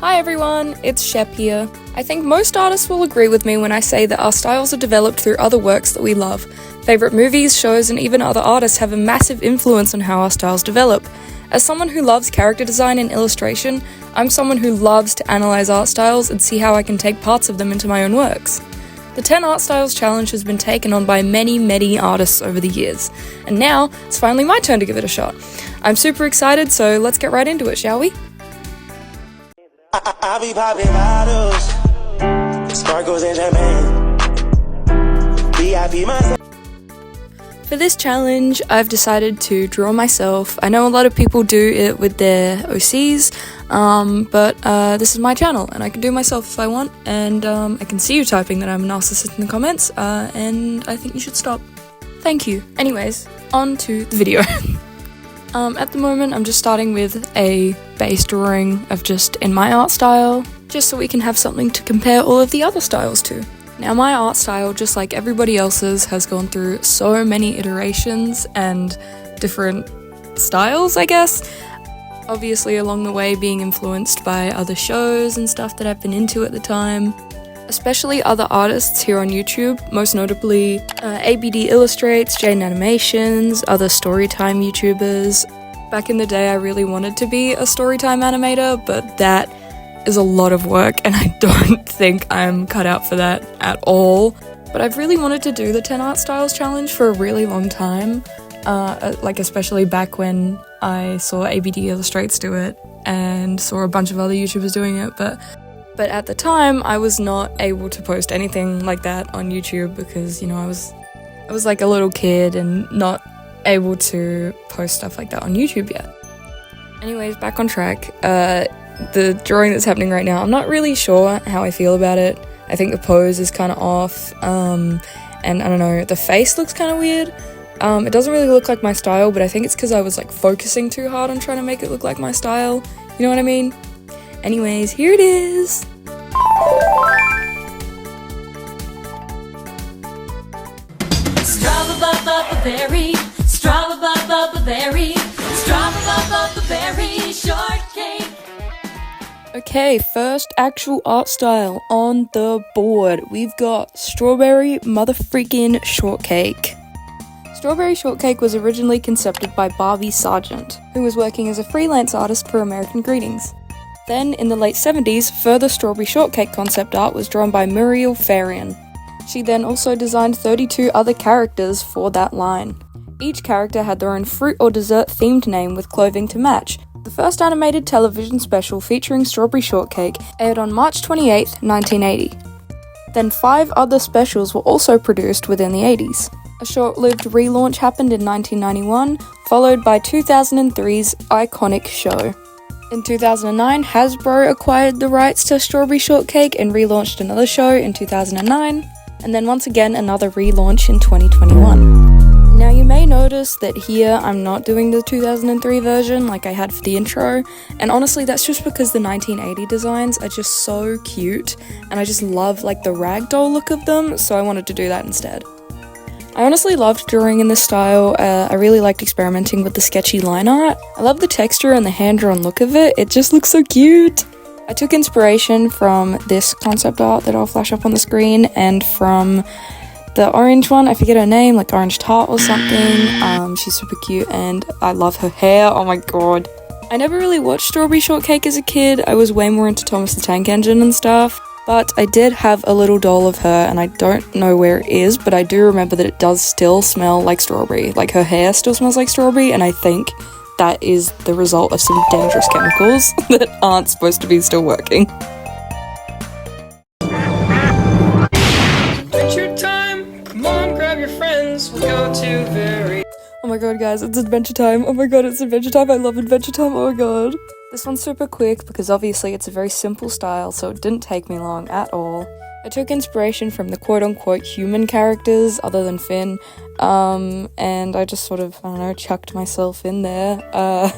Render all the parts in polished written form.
Hi everyone, it's Shep here. I think most artists will agree with me when I say that our styles are developed through other works that we love. Favourite movies, shows, and even other artists have a massive influence on how our styles develop. As someone who loves character design and illustration, I'm someone who loves to analyse art styles and see how I can take parts of them into my own works. The 10 Art Styles Challenge has been taken on by many artists over the years, and now it's finally my turn to give it a shot. I'm super excited, so let's get right into it, shall we? I be popping bottles, sparkles and champagne. VIP myself. For this challenge, I've decided to draw myself. I know a lot of people do it with their OCs, but this is my channel, and I can do myself if I want, and I can see you typing that I'm a narcissist in the comments, and I think you should stop. Thank you. Anyways, on to the video. At the moment, I'm just starting with a base drawing of just in my art style, just so we can have something to compare all of the other styles to. Now, my art style, just like everybody else's, has gone through so many iterations and different styles, I guess. Obviously, along the way, being influenced by other shows and stuff that I've been into at the time, especially other artists here on YouTube, most notably ABD Illustrates, Jane Animations, other Storytime YouTubers. Back in the day, I really wanted to be a Storytime animator, but that is a lot of work, and I don't think I'm cut out for that at all. But I've really wanted to do the 10 Art Styles Challenge for a really long time, especially back when I saw ABD Illustrates do it, and saw a bunch of other YouTubers doing it, but at the time, I was not able to post anything like that on YouTube because, you know, I was like a little kid and not able to post stuff like that on YouTube yet. Anyways, back on track. The drawing that's happening right now, I'm not really sure how I feel about it. I think the pose is kind of off, and I don't know, the face looks kind of weird. It doesn't really look like my style, but I think it's because I was like focusing too hard on trying to make it look like my style. You know what I mean? Anyways, here it is! Strawberry, shortcake. Okay, first actual art style on the board. We've got Strawberry Motherfreaking Shortcake. Strawberry Shortcake was originally concepted by Barbie Sargent, who was working as a freelance artist for American Greetings. Then, in the late 70s, further Strawberry Shortcake concept art was drawn by Muriel Farian. She then also designed 32 other characters for that line. Each character had their own fruit or dessert themed name with clothing to match. The first animated television special featuring Strawberry Shortcake aired on March 28, 1980. Then 5 other specials were also produced within the 80s. A short-lived relaunch happened in 1991, followed by 2003's iconic show. In 2009, Hasbro acquired the rights to Strawberry Shortcake and relaunched another show in 2009, and then once again another relaunch in 2021. Now you may notice that here I'm not doing the 2003 version like I had for the intro, and honestly that's just because the 1980 designs are just so cute, and I just love like the ragdoll look of them, so I wanted to do that instead. I honestly loved drawing in this style. I really liked experimenting with the sketchy line art. I love the texture and the hand-drawn look of it. It just looks so cute. I took inspiration from this concept art that I'll flash up on the screen, and from the orange one, I forget her name, like Orange Tart or something. She's super cute and I love her hair, oh my god. I never really watched Strawberry Shortcake as a kid. I was way more into Thomas the Tank Engine and stuff. But I did have a little doll of her, and I don't know where it is, but I do remember that it does still smell like strawberry. Like, her hair still smells like strawberry, and I think that is the result of some dangerous chemicals that aren't supposed to be still working. Adventure time! Come on, grab your friends, we'll go to very... Oh my god, guys, it's Adventure Time. Oh my god, it's Adventure Time. I love Adventure Time. Oh my god. This one's super quick because obviously it's a very simple style, so it didn't take me long at all. I took inspiration from the quote-unquote human characters other than Finn, and I just sort of, I don't know, chucked myself in there. I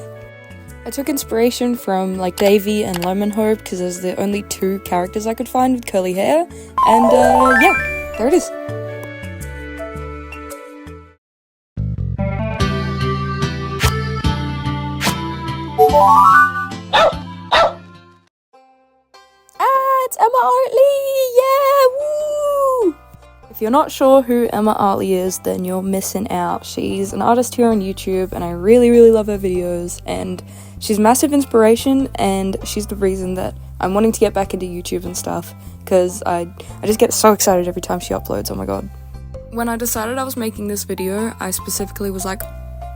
took inspiration from like Davy and Lemon Hope because there's the only 2 characters I could find with curly hair, and yeah, there it is. it's EmmaArtly! Yeah, woo! If you're not sure who EmmaArtly is, then you're missing out. She's an artist here on YouTube, and I really, really love her videos, and she's massive inspiration, and she's the reason that I'm wanting to get back into YouTube and stuff, because I just get so excited every time she uploads, oh my god. When I decided I was making this video, I specifically was like,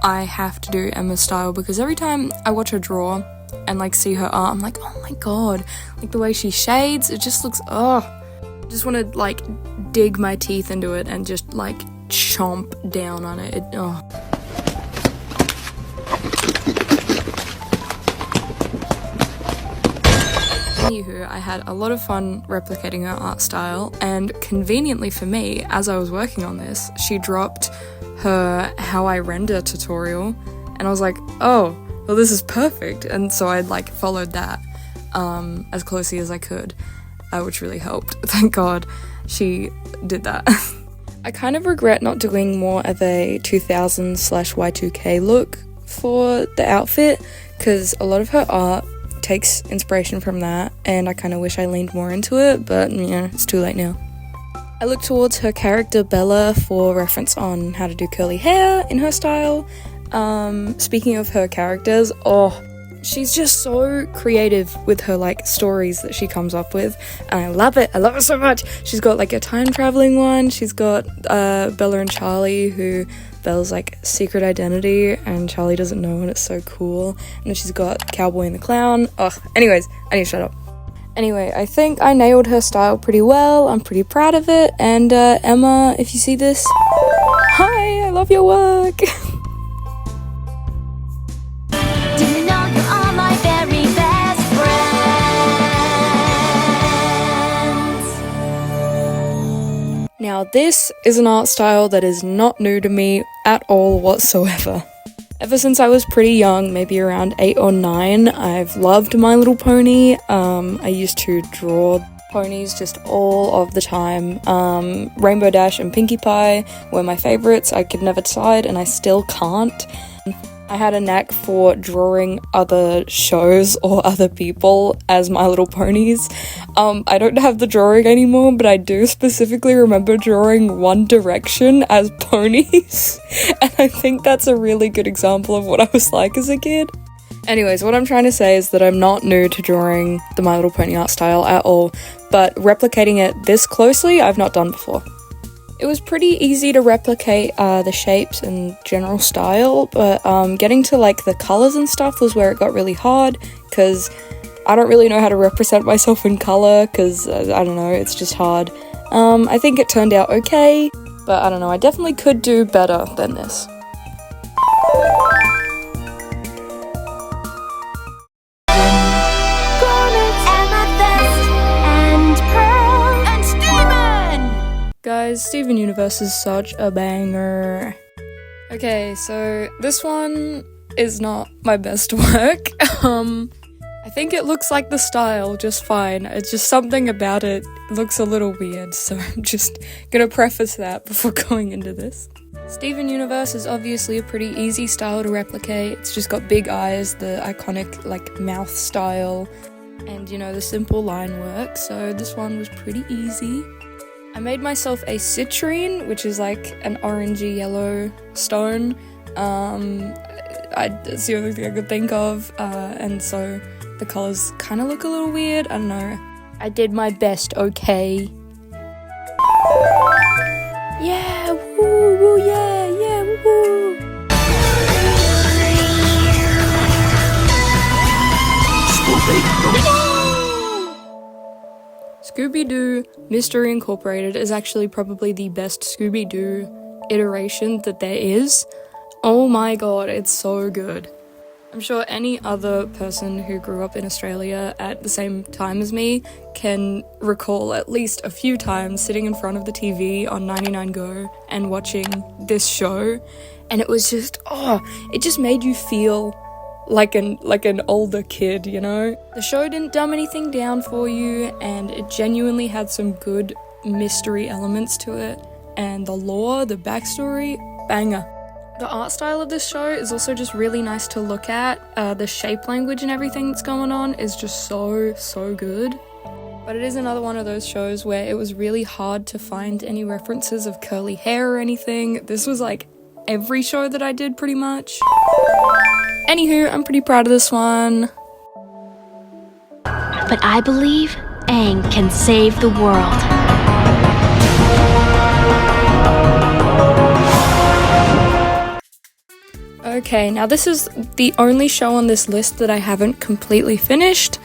I have to do Emma's style, because every time I watch her draw and like see her art, I'm like, oh my god, like the way she shades, it just looks, I just want to like dig my teeth into it and just like chomp down on it. Anywho, I had a lot of fun replicating her art style, and conveniently for me, as I was working on this, she dropped her how I render tutorial, and I was like, oh, well this is perfect, and so I like followed that as closely as I could, which really helped. Thank god she did that. I kind of regret not doing more of a 2000/Y2K look for the outfit, because a lot of her art takes inspiration from that, and I kind of wish I leaned more into it, but yeah, it's too late now. I look towards her character Bella for reference on how to do curly hair in her style. Speaking of her characters, she's just so creative with her like stories that she comes up with, and I love it so much. She's got like a time traveling one, she's got Bella and Charlie, who Bella's like secret identity and Charlie doesn't know, and it's so cool. And then she's got Cowboy and the Clown. Anyways, I need to shut up. Anyway, I think I nailed her style pretty well. I'm pretty proud of it, and Emma, if you see this, hi, I love your work. Now this is an art style that is not new to me at all whatsoever. Ever since I was pretty young, maybe around 8 or 9, I've loved My Little Pony. I used to draw ponies just all of the time. Rainbow Dash and Pinkie Pie were my favourites. I could never decide, and I still can't. I had a knack for drawing other shows or other people as My Little Ponies. I don't have the drawing anymore, but I do specifically remember drawing One Direction as ponies, and I think that's a really good example of what I was like as a kid. Anyways, what I'm trying to say is that I'm not new to drawing the My Little Pony art style at all, but replicating it this closely, I've not done before. It was pretty easy to replicate the shapes and general style, but getting to like the colours and stuff was where it got really hard, because I don't really know how to represent myself in colour, because I don't know, it's just hard. I think it turned out okay, but I don't know, I definitely could do better than this. Guys, Steven Universe is such a banger. Okay, so this one is not my best work. I think it looks like the style just fine. It's just something about it looks a little weird, so I'm just gonna preface that before going into this. Steven Universe is obviously a pretty easy style to replicate. It's just got big eyes, the iconic like mouth style, and you know, the simple line work, so this one was pretty easy. I made myself a citrine, which is like an orangey yellow stone. That's the only thing I could think of, and so the colours kind of look a little weird, I don't know. I did my best, okay? Yeah, woo, woo, yeah, woo! Scooby-Doo Mystery Incorporated is actually probably the best Scooby-Doo iteration that there is. Oh my god, it's so good. I'm sure any other person who grew up in Australia at the same time as me can recall at least a few times sitting in front of the TV on 99Go and watching this show, and it was just, it just made you feel like an older kid, you know? The show didn't dumb anything down for you, and it genuinely had some good mystery elements to it, and the lore, the backstory, banger. The art style of this show is also just really nice to look at. The shape language and everything that's going on is just so good. But it is another one of those shows where it was really hard to find any references of curly hair or anything. This was like every show that I did pretty much. Anywho, I'm pretty proud of this one. But I believe Aang can save the world. Okay, now this is the only show on this list that I haven't completely finished.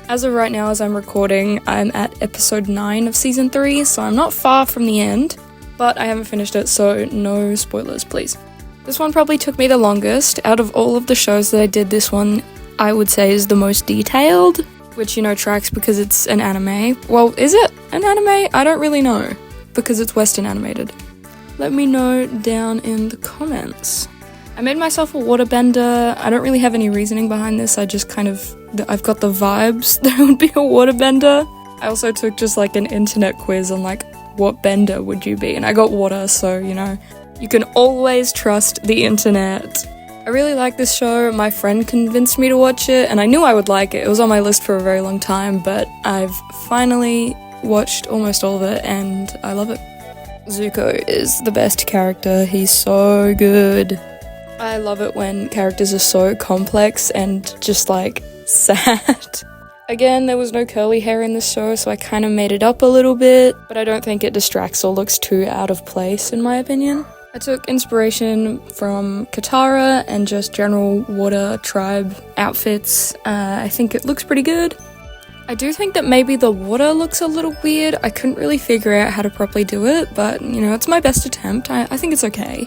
As of right now, as I'm recording, I'm at episode 9 of season 3, so I'm not far from the end, but I haven't finished it, so no spoilers, please. This one probably took me the longest. Out of all of the shows that I did, this one I would say is the most detailed, which, you know, tracks because it's an anime. Well, is it an anime? I don't really know, because it's Western animated. Let me know down in the comments. I made myself a waterbender. I don't really have any reasoning behind this, I just kind of, I've got the vibes that it would be a waterbender. I also took just like an internet quiz on like, what bender would you be? And I got water, so, you know, you can always trust the internet. I really like this show. My friend convinced me to watch it, and I knew I would like it. It was on my list for a very long time, but I've finally watched almost all of it, and I love it. Zuko is the best character. He's so good. I love it when characters are so complex and just like sad. Again, there was no curly hair in this show, so I kind of made it up a little bit, but I don't think it distracts or looks too out of place in my opinion. I took inspiration from Katara and just general water tribe outfits. I think it looks pretty good. I do think that maybe the water looks a little weird. I couldn't really figure out how to properly do it, but you know, it's my best attempt. I think it's okay.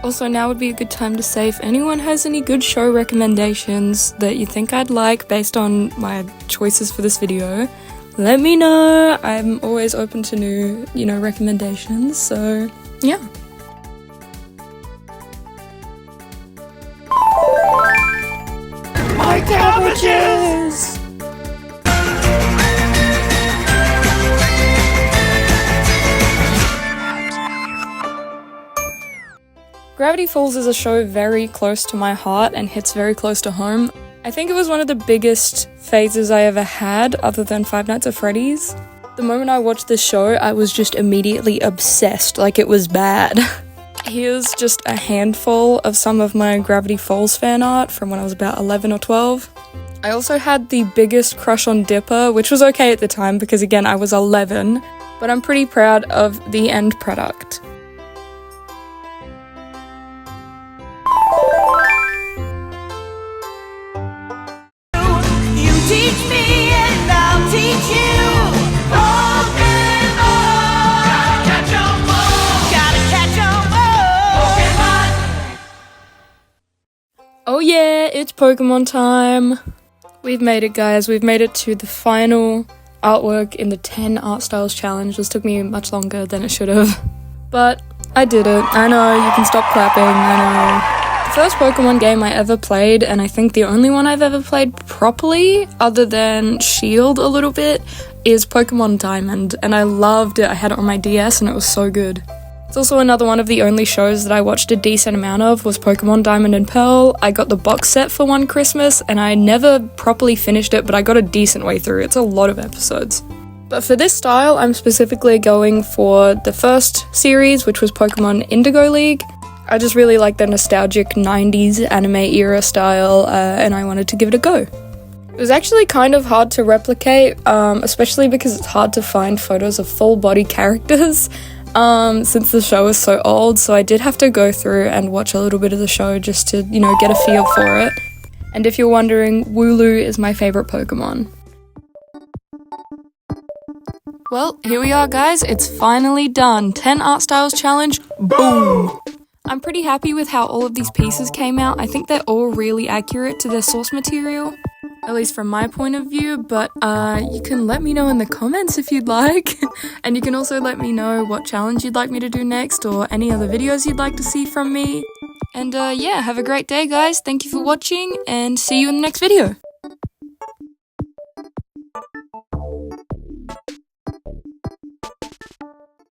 Also, now would be a good time to say if anyone has any good show recommendations that you think I'd like based on my choices for this video, let me know. I'm always open to new, you know, recommendations, so yeah. My cabbages! Gravity Falls is a show very close to my heart and hits very close to home. I think it was one of the biggest phases I ever had, other than Five Nights at Freddy's. The moment I watched this show, I was just immediately obsessed, like it was bad. Here's just a handful of some of my Gravity Falls fan art from when I was about 11 or 12. I also had the biggest crush on Dipper, which was okay at the time because again, I was 11, but I'm pretty proud of the end product. Teach me and I'll teach you. Pokemon. Gotta catch 'em all. Gotta catch 'em all. Pokemon. Oh yeah, it's Pokemon time. We've made it, guys. We've made it to the final artwork in the 10 art styles challenge. This took me much longer than it should have, but I did it. I know, you can stop clapping, I know. First Pokemon game I ever played, and I think the only one I've ever played properly, other than Shield a little bit, is Pokemon Diamond, and I loved it. I had it on my DS and it was so good. It's also another one of the only shows that I watched a decent amount of was Pokemon Diamond and Pearl. I got the box set for one Christmas and I never properly finished it, but I got a decent way through. It's a lot of episodes. But for this style, I'm specifically going for the first series, which was Pokemon Indigo League. I just really like the nostalgic 90s anime era style, and I wanted to give it a go. It was actually kind of hard to replicate, especially because it's hard to find photos of full body characters, since the show is so old, so I did have to go through and watch a little bit of the show just to, you know, get a feel for it. And if you're wondering, Wooloo is my favourite Pokemon. Well, here we are, guys. It's finally done. 10 art styles challenge. Boom! I'm pretty happy with how all of these pieces came out. I think they're all really accurate to their source material, at least from my point of view, but you can let me know in the comments if you'd like. And you can also let me know what challenge you'd like me to do next or any other videos you'd like to see from me. And yeah, have a great day, guys. Thank you for watching and see you in the next video.